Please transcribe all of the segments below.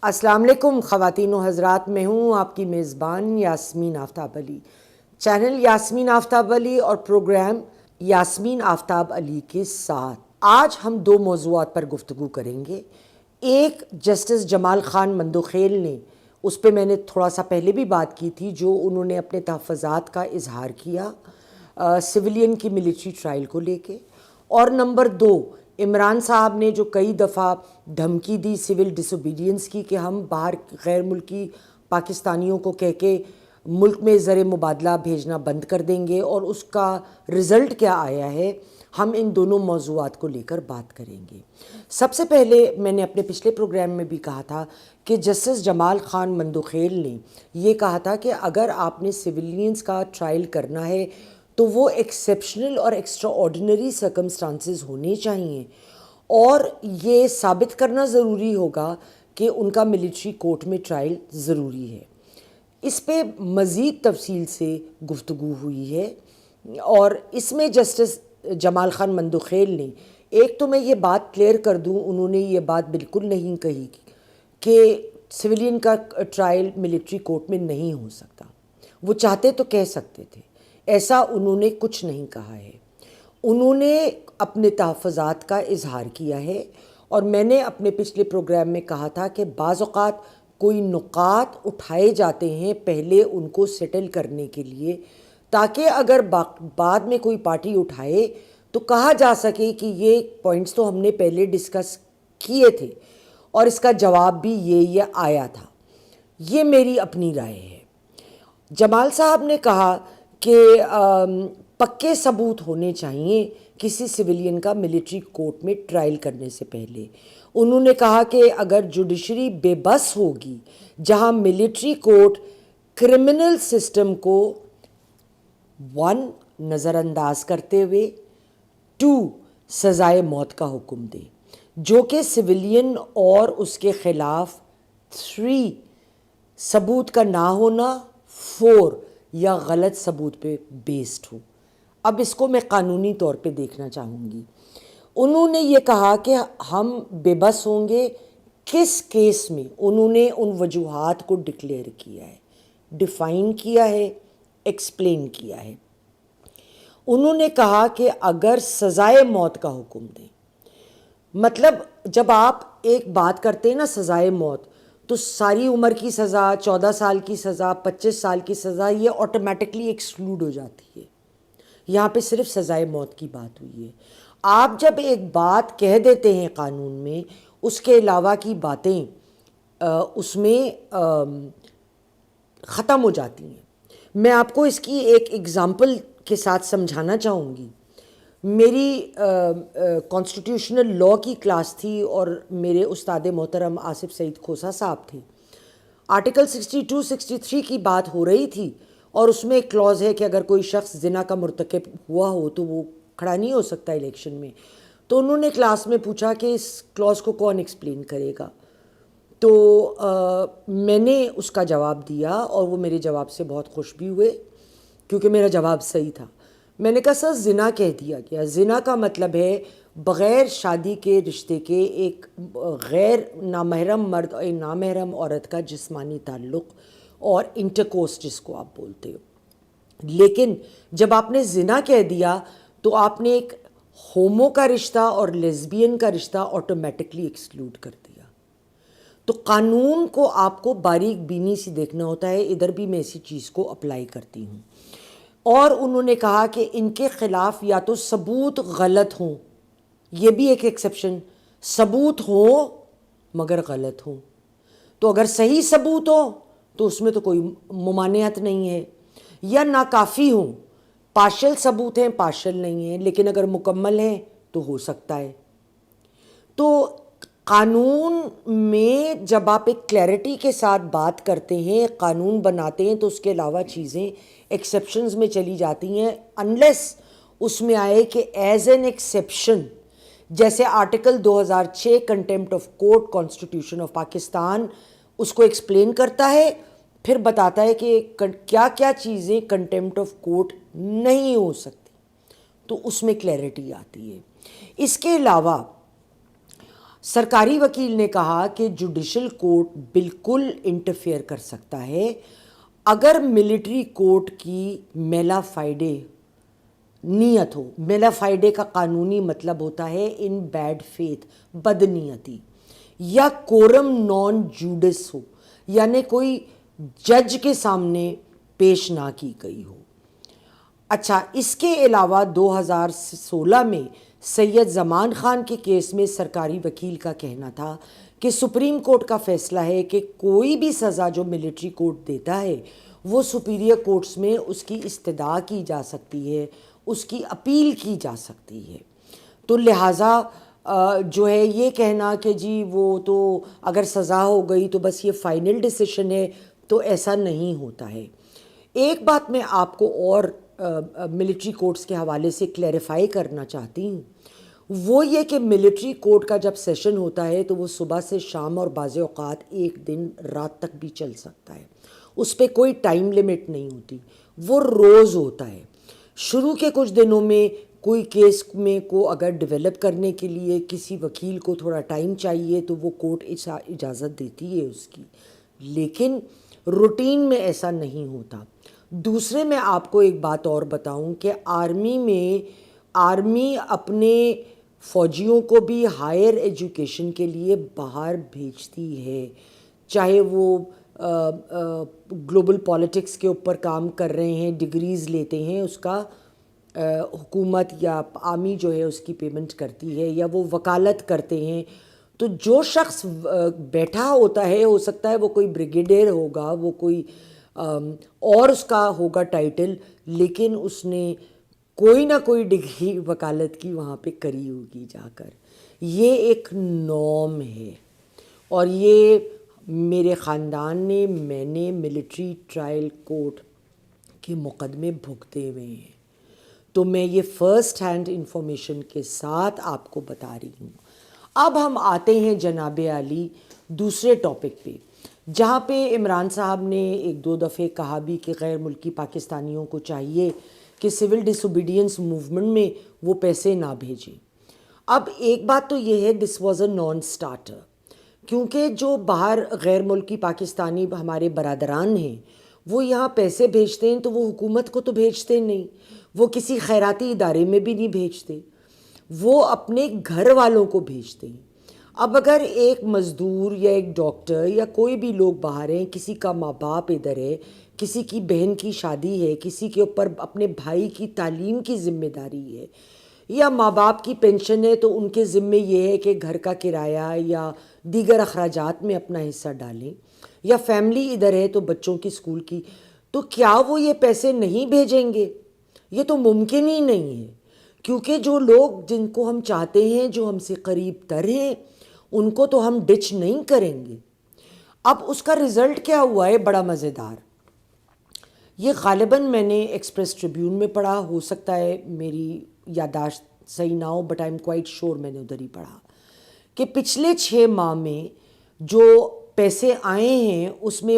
السلام علیکم خواتین و حضرات، میں ہوں آپ کی میزبان یاسمین آفتاب علی، چینل یاسمین آفتاب علی اور پروگرام یاسمین آفتاب علی کے ساتھ آج ہم دو موضوعات پر گفتگو کریں گے۔ ایک جسٹس جمال خان مندوخیل نے، اس پہ میں نے تھوڑا سا پہلے بھی بات کی تھی، جو انہوں نے اپنے تحفظات کا اظہار کیا سویلین کی ملٹری ٹرائل کو لے کے، اور نمبر دو عمران صاحب نے جو کئی دفعہ دھمکی دی سول ڈس اوبیڈینس کی کہ ہم باہر غیر ملکی پاکستانیوں کو کہہ کے ملک میں زر مبادلہ بھیجنا بند کر دیں گے، اور اس کا رزلٹ کیا آیا ہے، ہم ان دونوں موضوعات کو لے کر بات کریں گے۔ سب سے پہلے میں نے اپنے پچھلے پروگرام میں بھی کہا تھا کہ جسٹس جمال خان مندوخیل نے یہ کہا تھا کہ اگر آپ نے سویلینز کا ٹرائل کرنا ہے تو وہ ایکسیپشنل اور ایکسٹرا آرڈینری سرکمسٹانسز ہونے چاہیے، اور یہ ثابت کرنا ضروری ہوگا کہ ان کا ملٹری کورٹ میں ٹرائل ضروری ہے۔ اس پہ مزید تفصیل سے گفتگو ہوئی ہے، اور اس میں جسٹس جمال خان مندوخیل نے، ایک تو میں یہ بات کلیئر کر دوں، انہوں نے یہ بات بالکل نہیں کہی کہ سویلین کا ٹرائل ملٹری کورٹ میں نہیں ہو سکتا۔ وہ چاہتے تو کہہ سکتے تھے، ایسا انہوں نے کچھ نہیں کہا ہے۔ انہوں نے اپنے تحفظات کا اظہار کیا ہے، اور میں نے اپنے پچھلے پروگرام میں کہا تھا کہ بعض اوقات کوئی نکات اٹھائے جاتے ہیں پہلے ان کو سیٹل کرنے کے لیے، تاکہ اگر بعد میں کوئی پارٹی اٹھائے تو کہا جا سکے کہ یہ پوائنٹس تو ہم نے پہلے ڈسکس کیے تھے اور اس کا جواب بھی یہ آیا تھا۔ یہ میری اپنی رائے ہے۔ جمال صاحب نے کہا کہ پکے ثبوت ہونے چاہیے کسی سویلین کا ملٹری کورٹ میں ٹرائل کرنے سے پہلے۔ انہوں نے کہا کہ اگر جوڈیشری بے بس ہوگی، جہاں ملٹری کورٹ کرمنل سسٹم کو 1 نظر انداز کرتے ہوئے 2 سزائے موت کا حکم دے، جو کہ سویلین، اور اس کے خلاف 3 ثبوت کا نہ ہونا، 4 یا غلط ثبوت پہ بیسڈ ہو۔ اب اس کو میں قانونی طور پہ دیکھنا چاہوں گی۔ انہوں نے یہ کہا کہ ہم بے بس ہوں گے کس کیس میں، انہوں نے ان وجوہات کو ڈکلیئر کیا ہے، ڈیفائن کیا ہے، ایکسپلین کیا ہے۔ انہوں نے کہا کہ اگر سزائے موت کا حکم دیں، مطلب جب آپ ایک بات کرتے ہیں نا سزائے موت، تو ساری عمر کی سزا، 14 سال کی سزا، 25 سال کی سزا، یہ آٹومیٹکلی ایکسکلوڈ ہو جاتی ہے۔ یہاں پہ صرف سزائے موت کی بات ہوئی ہے۔ آپ جب ایک بات کہہ دیتے ہیں قانون میں، اس کے علاوہ کی باتیں اس میں ختم ہو جاتی ہیں۔ میں آپ کو اس کی ایک ایگزامپل کے ساتھ سمجھانا چاہوں گی۔ میری کانسٹیٹیوشنل لاء کی کلاس تھی، اور میرے استاد محترم آصف سعید کھوسہ صاحب تھے۔ آرٹیکل 62 63 کی بات ہو رہی تھی، اور اس میں ایک کلوز ہے کہ اگر کوئی شخص زنا کا مرتکب ہوا ہو تو وہ کھڑا نہیں ہو سکتا الیکشن میں۔ تو انہوں نے کلاس میں پوچھا کہ اس کلوز کو کون ایکسپلین کرے گا، تو میں نے اس کا جواب دیا، اور وہ میرے جواب سے بہت خوش بھی ہوئے کیونکہ میرا جواب صحیح تھا۔ میں نے کہا سر زنا کہہ دیا گیا، زنا کا مطلب ہے بغیر شادی کے رشتے کے ایک غیر نامحرم مرد اور نامحرم عورت کا جسمانی تعلق اور انٹرکورس جس کو آپ بولتے ہو۔ لیکن جب آپ نے زنا کہہ دیا تو آپ نے ایک ہومو کا رشتہ اور لیزبین کا رشتہ آٹومیٹکلی ایکسکلوڈ کر دیا۔ تو قانون کو آپ کو باریک بینی سے دیکھنا ہوتا ہے، ادھر بھی میں اسی چیز کو اپلائی کرتی ہوں۔ اور انہوں نے کہا کہ ان کے خلاف یا تو ثبوت غلط ہوں، یہ بھی ایک ایکسیپشن، ثبوت ہوں مگر غلط ہوں۔ تو اگر صحیح ثبوت ہو تو اس میں تو کوئی ممانعت نہیں ہے، یا ناکافی ہوں، پارشل ثبوت ہیں پارشل نہیں ہیں، لیکن اگر مکمل ہیں تو ہو سکتا ہے۔ تو قانون میں جب آپ ایک کلیئرٹی کے ساتھ بات کرتے ہیں، قانون بناتے ہیں، تو اس کے علاوہ چیزیں ایکسیپشنز میں چلی جاتی ہیں، انلیس اس میں آئے کہ ایز این ایکسیپشن، جیسے article 2006 contempt of court constitution of Pakistan اس کو ایکسپلین کرتا ہے، پھر بتاتا ہے کہ کیا کیا چیزیں کنٹیمپٹ آف کورٹ نہیں ہو سکتی، تو اس میں کلیئرٹی آتی ہے۔ اس کے علاوہ سرکاری وکیل نے کہا کہ جوڈیشل کورٹ بالکل انٹرفیئر کر سکتا ہے اگر ملٹری کورٹ کی میلا فائڈے نیت ہو. میلا فائڈے کا قانونی مطلب ہوتا ہے ان بیڈ فیتھ، بد نیتی، یا کورم نان جوڈس ہو، یعنی کوئی جج کے سامنے پیش نہ کی گئی ہو. اچھا، اس کے علاوہ 2016 میں سید زمان خان کے کیس میں سرکاری وکیل کا کہنا تھا کہ سپریم کورٹ کا فیصلہ ہے کہ کوئی بھی سزا جو ملٹری کورٹ دیتا ہے وہ سپیریئر کورٹس میں اس کی استدعا کی جا سکتی ہے، اس کی اپیل کی جا سکتی ہے. تو لہٰذا جو ہے یہ کہنا کہ جی وہ تو اگر سزا ہو گئی تو بس یہ فائنل ڈیسیشن ہے، تو ایسا نہیں ہوتا ہے. ایک بات میں آپ کو اور ملٹری کورٹس کے حوالے سے کلیریفائی کرنا چاہتی ہوں، وہ یہ کہ ملٹری کورٹ کا جب سیشن ہوتا ہے تو وہ صبح سے شام اور بعض اوقات ایک دن رات تک بھی چل سکتا ہے. اس پہ کوئی ٹائم لیمٹ نہیں ہوتی، وہ روز ہوتا ہے. شروع کے کچھ دنوں میں کوئی کیس میں کو اگر ڈیولپ کرنے کے لیے کسی وکیل کو تھوڑا ٹائم چاہیے تو وہ کورٹ اجازت دیتی ہے اس کی، لیکن روٹین میں ایسا نہیں ہوتا. دوسرے میں آپ کو ایک بات اور بتاؤں کہ آرمی اپنے فوجیوں کو بھی ہائر ایجوکیشن کے لیے باہر بھیجتی ہے، چاہے وہ گلوبل پالیٹکس کے اوپر کام کر رہے ہیں، ڈگریز لیتے ہیں، اس کا حکومت یا آرمی جو ہے اس کی پیمنٹ کرتی ہے، یا وہ وکالت کرتے ہیں. تو جو شخص بیٹھا ہوتا ہے، ہو سکتا ہے وہ کوئی بریگیڈیئر ہوگا، وہ کوئی اور اس کا ہوگا ٹائٹل، لیکن اس نے کوئی نہ کوئی ڈگری وکالت کی وہاں پہ کری ہوگی جا کر. یہ ایک نارم ہے، اور یہ میرے خاندان نے، میں نے ملٹری ٹرائل کورٹ کے مقدمے بھگتے ہوئے ہیں، تو میں یہ فرسٹ ہینڈ انفارمیشن کے ساتھ آپ کو بتا رہی ہوں. اب ہم آتے ہیں جناب عالی دوسرے ٹاپک پہ، جہاں پہ عمران صاحب نے ایک دو دفعے کہا بھی کہ غیر ملکی پاکستانیوں کو چاہیے کہ سول ڈس اوبیڈینس موومنٹ میں وہ پیسے نہ بھیجیں. اب ایک بات تو یہ ہے، this was a naan starter, کیونکہ جو باہر غیر ملکی پاکستانی ہمارے برادران ہیں وہ یہاں پیسے بھیجتے ہیں تو وہ حکومت کو تو بھیجتے نہیں، وہ کسی خیراتی ادارے میں بھی نہیں بھیجتے، وہ اپنے گھر والوں کو بھیجتے ہیں. اب اگر ایک مزدور یا ایک ڈاکٹر یا کوئی بھی لوگ باہر ہیں، کسی کا ماں باپ ادھر ہے، کسی کی بہن کی شادی ہے، کسی کے اوپر اپنے بھائی کی تعلیم کی ذمہ داری ہے، یا ماں باپ کی پینشن ہے، تو ان کے ذمے یہ ہے کہ گھر کا کرایہ یا دیگر اخراجات میں اپنا حصہ ڈالیں، یا فیملی ادھر ہے تو بچوں کی اسکول کی، تو کیا وہ یہ پیسے نہیں بھیجیں گے؟ یہ تو ممکن ہی نہیں ہے، کیونکہ جو لوگ جن کو ہم چاہتے ہیں، جو ہم سے قریب تر ہیں، ان کو تو ہم ڈچ نہیں کریں گے. اب اس کا رزلٹ کیا ہوا ہے بڑا مزیدار. یہ غالباً میں نے ایکسپریس ٹریبیون میں پڑھا، ہو سکتا ہے میری یادداشت صحیح نہ ہو، but I am quite sure میں نے ادھر ہی پڑھا کہ پچھلے 6 ماہ میں جو پیسے آئے ہیں اس میں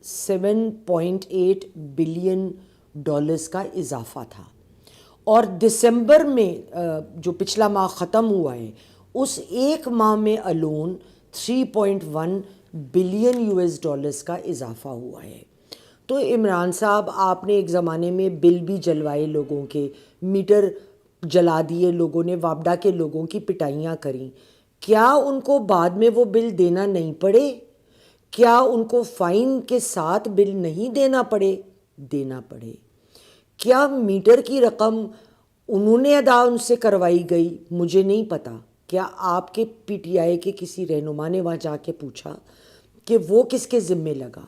7.8 بلین ڈالرز کا اضافہ تھا، اور دسمبر میں جو پچھلا ماہ ختم ہوا ہے اس ایک ماہ میں الون 3.1 بلین US ڈالرز کا اضافہ ہوا ہے. تو عمران صاحب، آپ نے ایک زمانے میں بل بھی جلوائے لوگوں کے، میٹر جلا دیے لوگوں نے، وابڈا کے لوگوں کی پٹائیاں کریں. کیا ان کو بعد میں وہ بل دینا نہیں پڑے؟ کیا ان کو فائن کے ساتھ بل نہیں دینا پڑے؟ دینا پڑے. کیا میٹر کی رقم انہوں نے ادا ان سے کروائی گئی؟ مجھے نہیں پتا. کیا آپ کے پی ٹی آئی کے کسی رہنما نے وہاں جا کے پوچھا کہ وہ کس کے ذمے لگا؟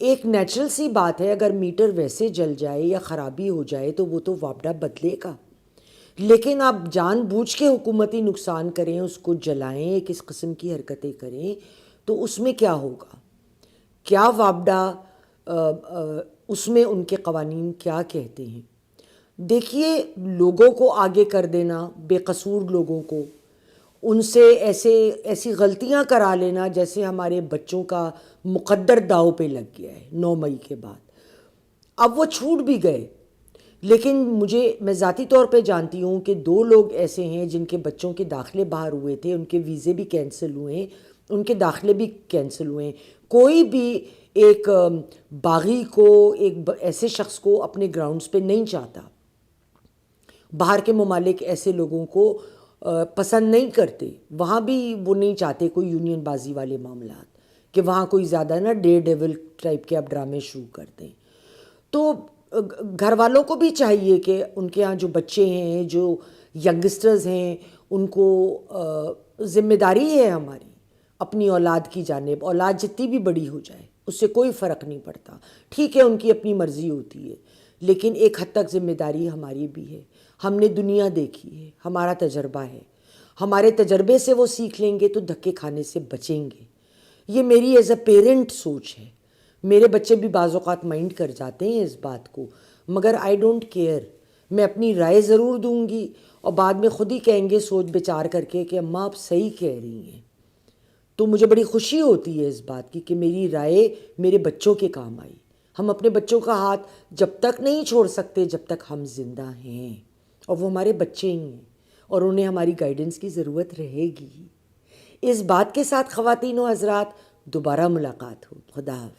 ایک نیچرل سی بات ہے، اگر میٹر ویسے جل جائے یا خرابی ہو جائے تو وہ تو وابڈا بدلے گا، لیکن آپ جان بوجھ کے حکومتی نقصان کریں، اس کو جلائیں، ایک اس قسم کی حرکتیں کریں، تو اس میں کیا ہوگا؟ کیا وابڈا اس میں ان کے قوانین کیا کہتے ہیں؟ دیکھیے، لوگوں کو آگے کر دینا، بے قصور لوگوں کو، ان سے ایسی غلطیاں کرا لینا جیسے ہمارے بچوں کا مقدر داؤ پہ لگ گیا ہے 9 مئی کے بعد. اب وہ چھوٹ بھی گئے، لیکن میں ذاتی طور پہ جانتی ہوں کہ 2 لوگ ایسے ہیں جن کے بچوں کے داخلے باہر ہوئے تھے، ان کے ویزے بھی کینسل ہوئے، ان کے داخلے بھی کینسل ہوئے. کوئی بھی ایک باغی کو، ایک ایسے شخص کو اپنے گراؤنڈز پہ نہیں چاہتا. باہر کے ممالک ایسے لوگوں کو پسند نہیں کرتے. وہاں بھی وہ نہیں چاہتے کوئی یونین بازی والے معاملات، کہ وہاں کوئی زیادہ نا ڈیئر ڈیول ٹائپ کے اب ڈرامے شروع کر دیں. تو گھر والوں کو بھی چاہیے کہ ان کے ہاں جو بچے ہیں، جو ینگسٹرز ہیں، ان کو ذمہ داری ہے ہماری اپنی اولاد کی جانب. اولاد جتنی بھی بڑی ہو جائے اس سے کوئی فرق نہیں پڑتا، ٹھیک ہے ان کی اپنی مرضی ہوتی ہے، لیکن ایک حد تک ذمہ داری ہماری بھی ہے. ہم نے دنیا دیکھی ہے، ہمارا تجربہ ہے، ہمارے تجربے سے وہ سیکھ لیں گے تو دھکے کھانے سے بچیں گے. یہ میری ایز اے پیرنٹ سوچ ہے. میرے بچے بھی بعض اوقات مائنڈ کر جاتے ہیں اس بات کو، مگر آئی ڈونٹ کیئر. میں اپنی رائے ضرور دوں گی اور بعد میں خود ہی کہیں گے سوچ بچار کر کے کہ اماں آپ صحیح کہہ رہی ہیں. تو مجھے بڑی خوشی ہوتی ہے اس بات کی کہ میری رائے میرے بچوں کے کام آئی. ہم اپنے بچوں کا ہاتھ جب تک نہیں چھوڑ سکتے جب تک ہم زندہ ہیں، اور وہ ہمارے بچے ہی ہیں اور انہیں ہماری گائیڈنس کی ضرورت رہے گی. اس بات کے ساتھ خواتین و حضرات، دوبارہ ملاقات ہو. خدا حافظ.